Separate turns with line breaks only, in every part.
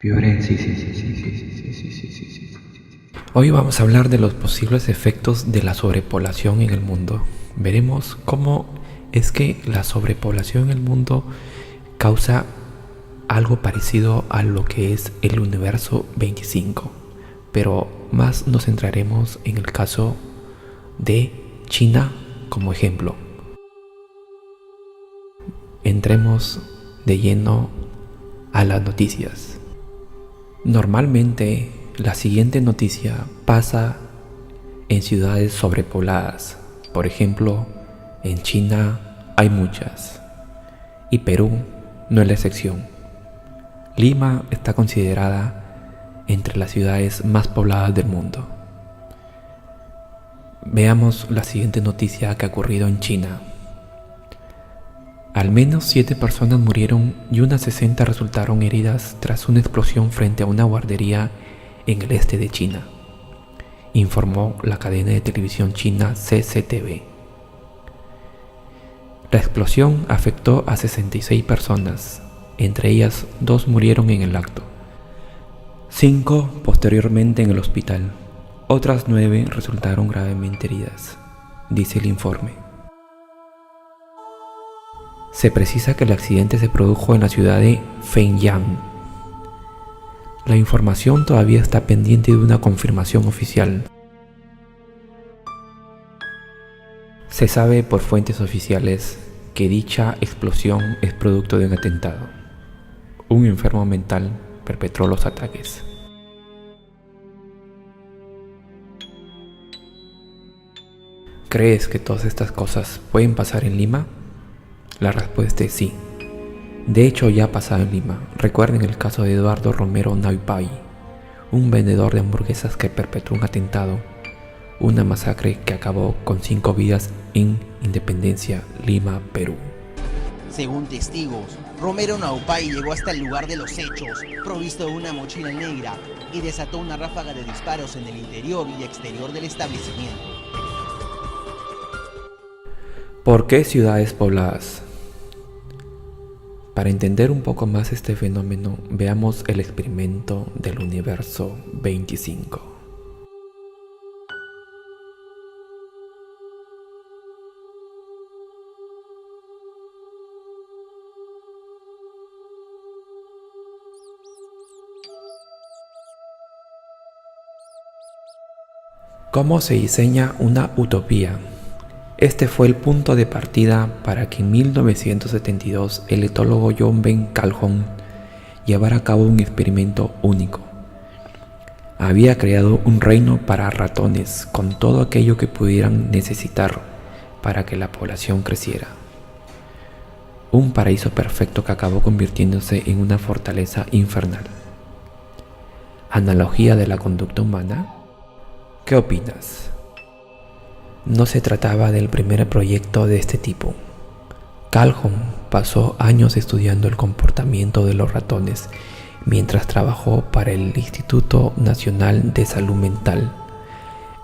Piore, sí, sí, sí, sí, sí, sí, sí, sí, sí, sí, sí, sí.
Hoy vamos a hablar de los posibles efectos de la sobrepoblación en el mundo. Veremos cómo es que la sobrepoblación en el mundo causa algo parecido a lo que es el universo 25, pero más nos centraremos en el caso de China como ejemplo. Entremos de lleno a las noticias. Normalmente la siguiente noticia pasa en ciudades sobrepobladas. Por ejemplo, en China hay muchas y Perú no es la excepción. Lima está considerada entre las ciudades más pobladas del mundo. Veamos la siguiente noticia que ha ocurrido en China. Al menos 7 personas murieron y unas 60 resultaron heridas tras una explosión frente a una guardería en el este de China, informó la cadena de televisión china CCTV. La explosión afectó a 66 personas, entre ellas 2 murieron en el acto, 5 posteriormente en el hospital, otras 9 resultaron gravemente heridas, dice el informe. Se precisa que el accidente se produjo en la ciudad de Fenyang. La información todavía está pendiente de una confirmación oficial. Se sabe por fuentes oficiales que dicha explosión es producto de un atentado. Un enfermo mental perpetró los ataques. ¿Crees que todas estas cosas pueden pasar en Lima? La respuesta es sí. De hecho, ya ha pasado en Lima. Recuerden el caso de Eduardo Romero Naipay, un vendedor de hamburguesas que perpetró un atentado, una masacre que acabó con 5 vidas en Independencia, Lima, Perú.
Según testigos, Romero Naupay llegó hasta el lugar de los hechos, provisto de una mochila negra, y desató una ráfaga de disparos en el interior y exterior del establecimiento.
¿Por qué ciudades pobladas? Para entender un poco más este fenómeno, veamos el experimento del universo 25. ¿Cómo se diseña una utopía? Este fue el punto de partida para que en 1972 el etólogo John Ben Calhoun llevara a cabo un experimento único. Había creado un reino para ratones con todo aquello que pudieran necesitar para que la población creciera. Un paraíso perfecto que acabó convirtiéndose en una fortaleza infernal. ¿Analogía de la conducta humana? ¿Qué opinas? No se trataba del primer proyecto de este tipo. Calhoun pasó años estudiando el comportamiento de los ratones mientras trabajó para el Instituto Nacional de Salud Mental,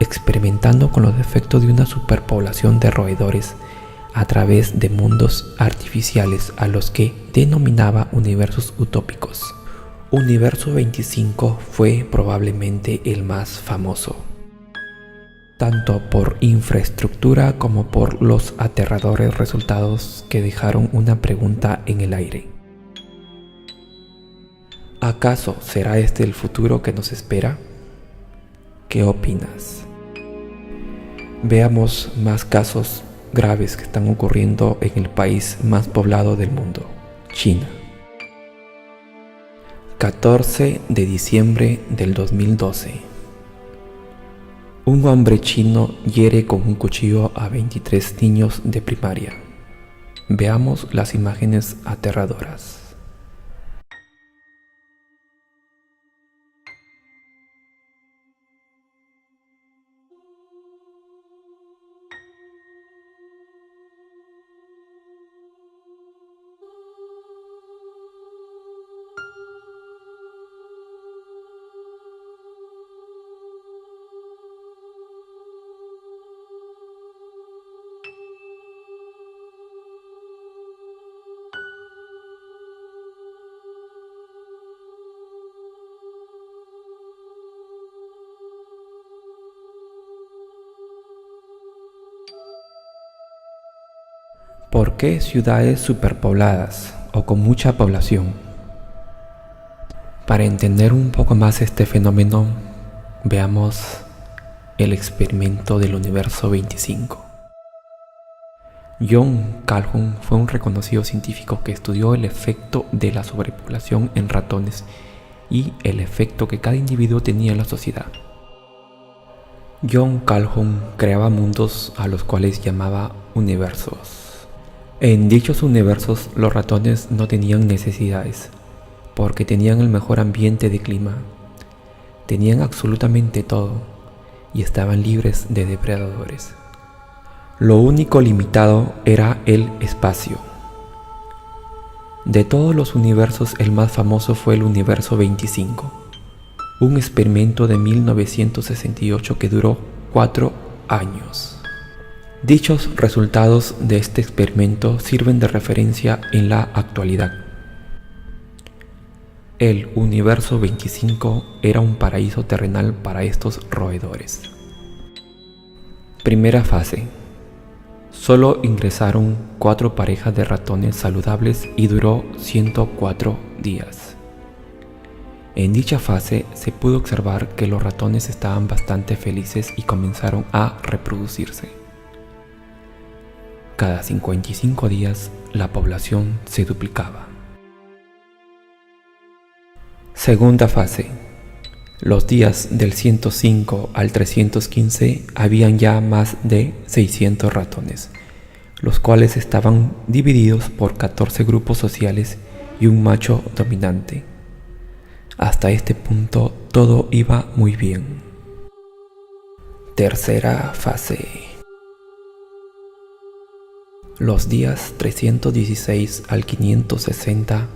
experimentando con los efectos de una superpoblación de roedores a través de mundos artificiales a los que denominaba universos utópicos. Universo 25 fue probablemente el más famoso, tanto por infraestructura como por los aterradores resultados que dejaron una pregunta en el aire. ¿Acaso será este el futuro que nos espera? ¿Qué opinas? Veamos más casos graves que están ocurriendo en el país más poblado del mundo, China. 14 de diciembre del 2012. Un hombre chino hiere con un cuchillo a 23 niños de primaria. Veamos las imágenes aterradoras. ¿Por qué ciudades superpobladas o con mucha población? Para entender un poco más este fenómeno, veamos el experimento del universo 25. John Calhoun fue un reconocido científico que estudió el efecto de la sobrepoblación en ratones y el efecto que cada individuo tenía en la sociedad. John Calhoun creaba mundos a los cuales llamaba universos. En dichos universos los ratones no tenían necesidades, porque tenían el mejor ambiente de clima, tenían absolutamente todo y estaban libres de depredadores. Lo único limitado era el espacio. De todos los universos, el más famoso fue el universo 25, un experimento de 1968 que duró 4 años. Dichos resultados de este experimento sirven de referencia en la actualidad. El universo 25 era un paraíso terrenal para estos roedores. Primera fase. Solo ingresaron 4 parejas de ratones saludables y duró 104 días. En dicha fase se pudo observar que los ratones estaban bastante felices y comenzaron a reproducirse. Cada 55 días la población se duplicaba. Segunda fase. Los días del 105 al 315 habían ya más de 600 ratones, los cuales estaban divididos por 14 grupos sociales y un macho dominante. Hasta este punto todo iba muy bien. Tercera fase. Los días 316 al 560,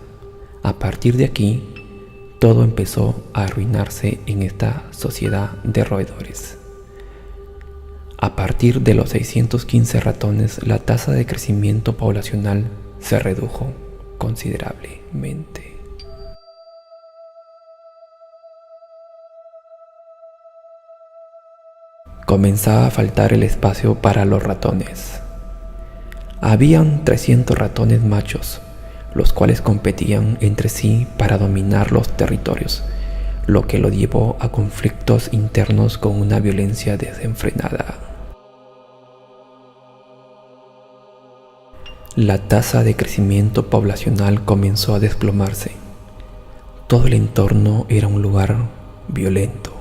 a partir de aquí, todo empezó a arruinarse en esta sociedad de roedores. A partir de los 615 ratones, la tasa de crecimiento poblacional se redujo considerablemente. Comenzaba a faltar el espacio para los ratones. Habían 300 ratones machos, los cuales competían entre sí para dominar los territorios, lo que lo llevó a conflictos internos con una violencia desenfrenada. La tasa de crecimiento poblacional comenzó a desplomarse. Todo el entorno era un lugar violento.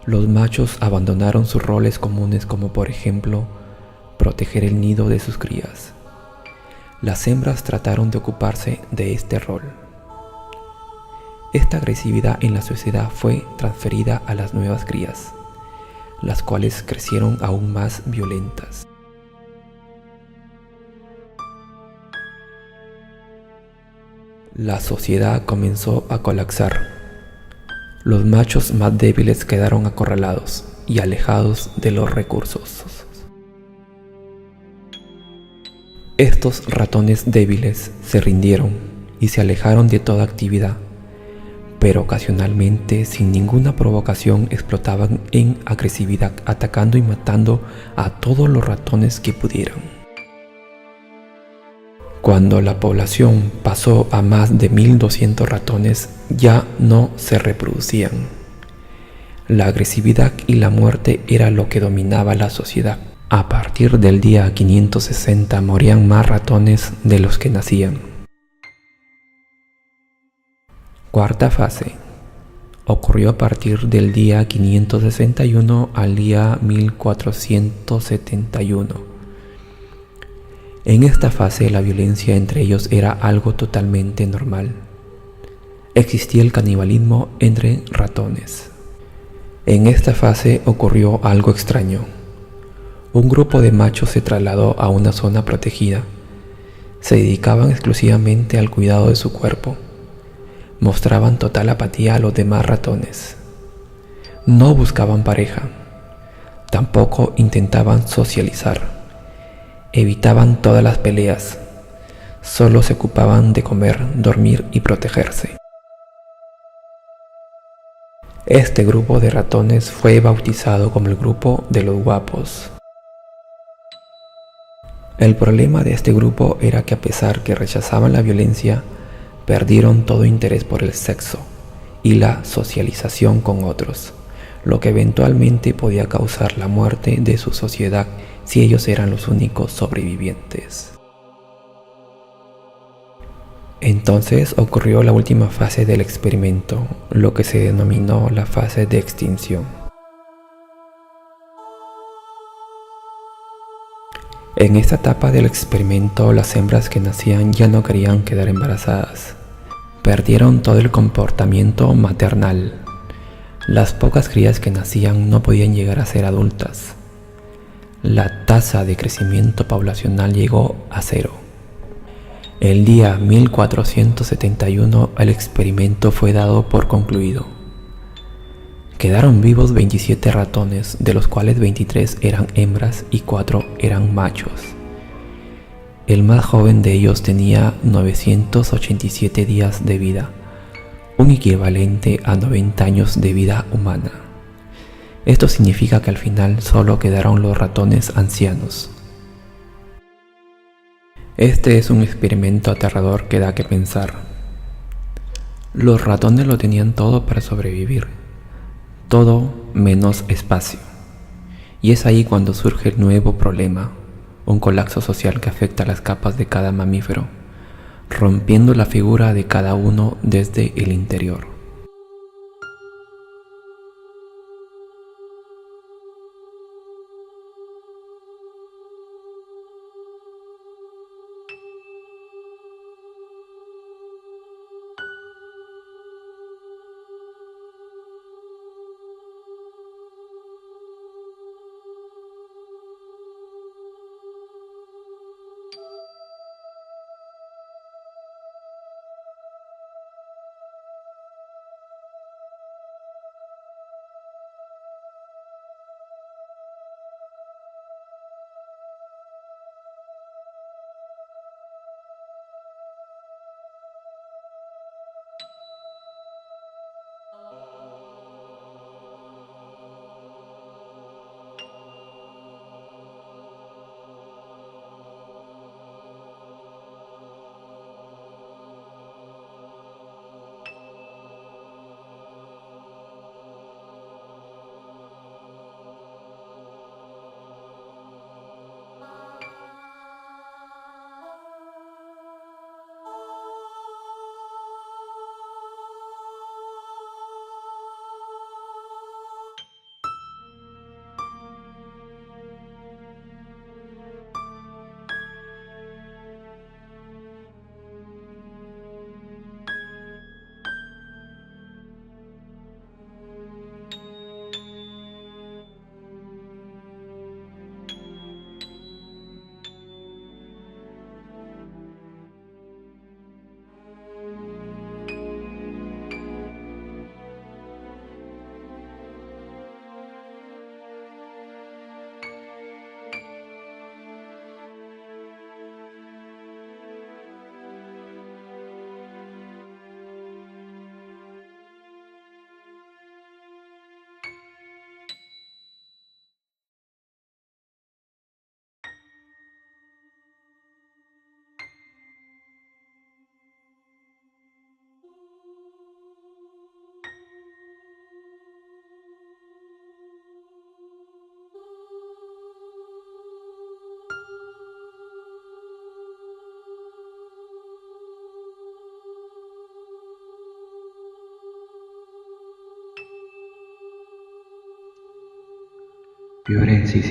Los machos abandonaron sus roles comunes, como por ejemplo proteger el nido de sus crías. Las hembras trataron de ocuparse de este rol. Esta agresividad en la sociedad fue transferida a las nuevas crías, las cuales crecieron aún más violentas. La sociedad comenzó a colapsar. Los machos más débiles quedaron acorralados y alejados de los recursos. Estos ratones débiles se rindieron y se alejaron de toda actividad, pero ocasionalmente, sin ninguna provocación, explotaban en agresividad, atacando y matando a todos los ratones que pudieran. Cuando la población pasó a más de 1200 ratones, ya no se reproducían. La agresividad y la muerte era lo que dominaba la sociedad. A partir del día 560 morían más ratones de los que nacían. Cuarta fase. Ocurrió a partir del día 561 al día 1471. En esta fase la violencia entre ellos era algo totalmente normal. Existía el canibalismo entre ratones. En esta fase ocurrió algo extraño. Un grupo de machos se trasladó a una zona protegida. Se dedicaban exclusivamente al cuidado de su cuerpo. Mostraban total apatía a los demás ratones. No buscaban pareja. Tampoco intentaban socializar. Evitaban todas las peleas. Solo se ocupaban de comer, dormir y protegerse. Este grupo de ratones fue bautizado como el grupo de los guapos. El problema de este grupo era que a pesar que rechazaban la violencia, perdieron todo interés por el sexo y la socialización con otros, lo que eventualmente podía causar la muerte de su sociedad si ellos eran los únicos sobrevivientes. Entonces ocurrió la última fase del experimento, lo que se denominó la fase de extinción. En esta etapa del experimento, las hembras que nacían ya no querían quedar embarazadas. Perdieron todo el comportamiento maternal. Las pocas crías que nacían no podían llegar a ser adultas. La tasa de crecimiento poblacional llegó a 0. El día 1471 el experimento fue dado por concluido. Quedaron vivos 27 ratones, de los cuales 23 eran hembras y 4 eran machos. El más joven de ellos tenía 987 días de vida, un equivalente a 90 años de vida humana. Esto significa que al final solo quedaron los ratones ancianos. Este es un experimento aterrador que da que pensar. Los ratones lo tenían todo para sobrevivir. Todo menos espacio. Y es ahí cuando surge el nuevo problema, un colapso social que afecta a las capas de cada mamífero, rompiendo la figura de cada uno desde el interior.
Fioren, sí.